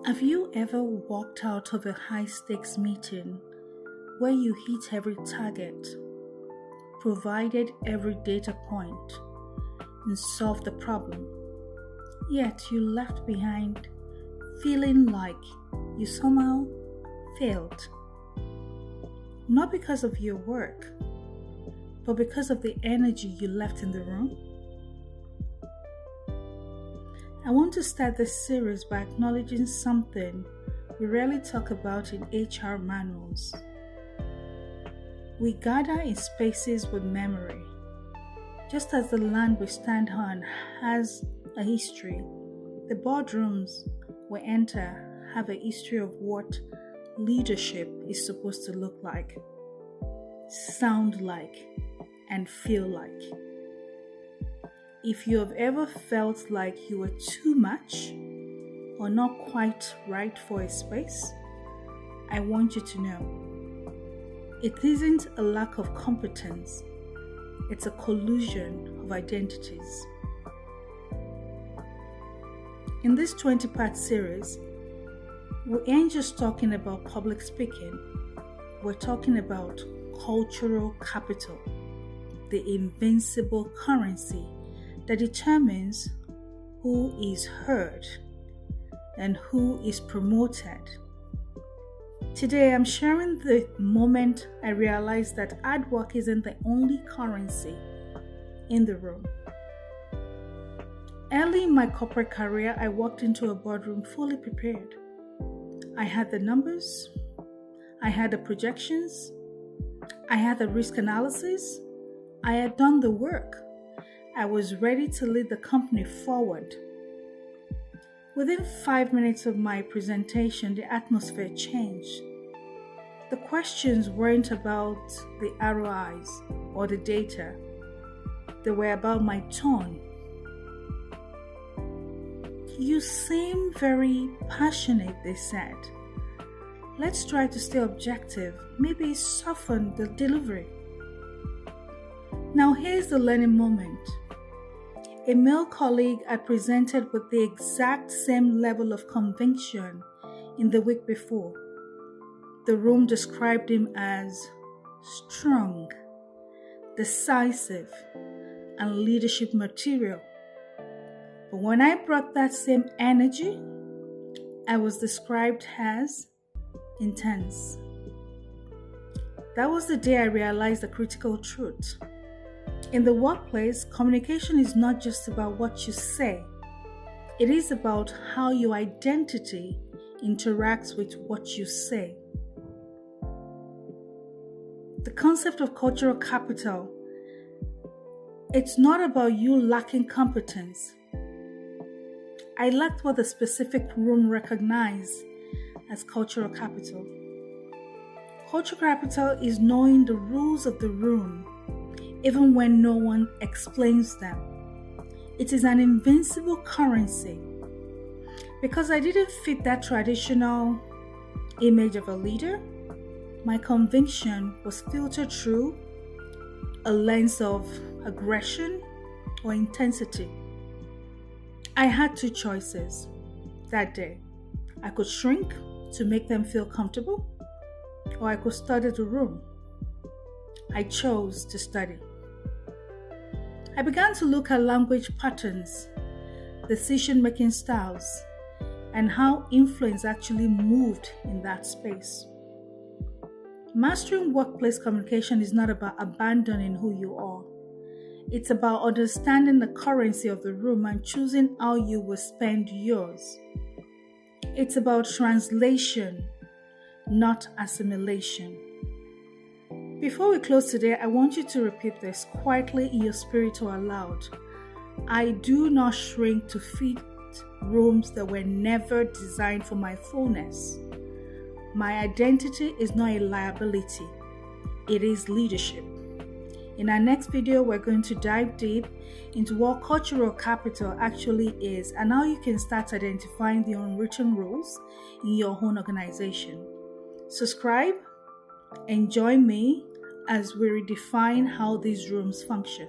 Have you ever walked out of a high-stakes meeting where you hit every target, provided every data point, and solved the problem, yet you left behind feeling like you somehow failed? Not because of your work, but because of the energy you left in the room? I want to start this series by acknowledging something we rarely talk about in HR manuals. We gather in spaces with memory. Just as the land we stand on has a history, the boardrooms we enter have a history of what leadership is supposed to look like, sound like, and feel like. If you have ever felt like you were too much or not quite right for a space, I want you to know it isn't a lack of competence, it's a collusion of identities. In this 20-part series, we ain't just talking about public speaking, we're talking about cultural capital, the invincible currency that determines who is heard and who is promoted. Today, I'm sharing the moment I realized that hard work isn't the only currency in the room. Early in my corporate career, I walked into a boardroom fully prepared. I had the numbers, I had the projections, I had the risk analysis, I had done the work. I was ready to lead the company forward. Within 5 minutes of my presentation, the atmosphere changed. The questions weren't about the ROIs or the data. They were about my tone. You seem very passionate, they said. Let's try to stay objective, maybe soften the delivery. Now here's the learning moment. A male colleague had presented with the exact same level of conviction in the week before. The room described him as strong, decisive, and leadership material. But when I brought that same energy, I was described as intense. That was the day I realized the critical truth. In the workplace, communication is not just about what you say. It is about how your identity interacts with what you say. The concept of cultural capital, it's not about you lacking competence. I lacked what the specific room recognized as cultural capital. Cultural capital is knowing the rules of the room, even when no one explains them. It is an invincible currency. Because I didn't fit that traditional image of a leader, my conviction was filtered through a lens of aggression or intensity. I had two choices that day. I could shrink to make them feel comfortable, or I could study the room. I chose to study. I began to look at language patterns, decision-making styles, and how influence actually moved in that space. Mastering workplace communication is not about abandoning who you are. It's about understanding the currency of the room and choosing how you will spend yours. It's about translation, not assimilation. Before we close today, I want you to repeat this quietly in your spirit or aloud. I do not shrink to fit rooms that were never designed for my fullness. My identity is not a liability. It is leadership. In our next video, we're going to dive deep into what cultural capital actually is and how you can start identifying the unwritten rules in your own organization. Subscribe and join me as we redefine how these rooms function.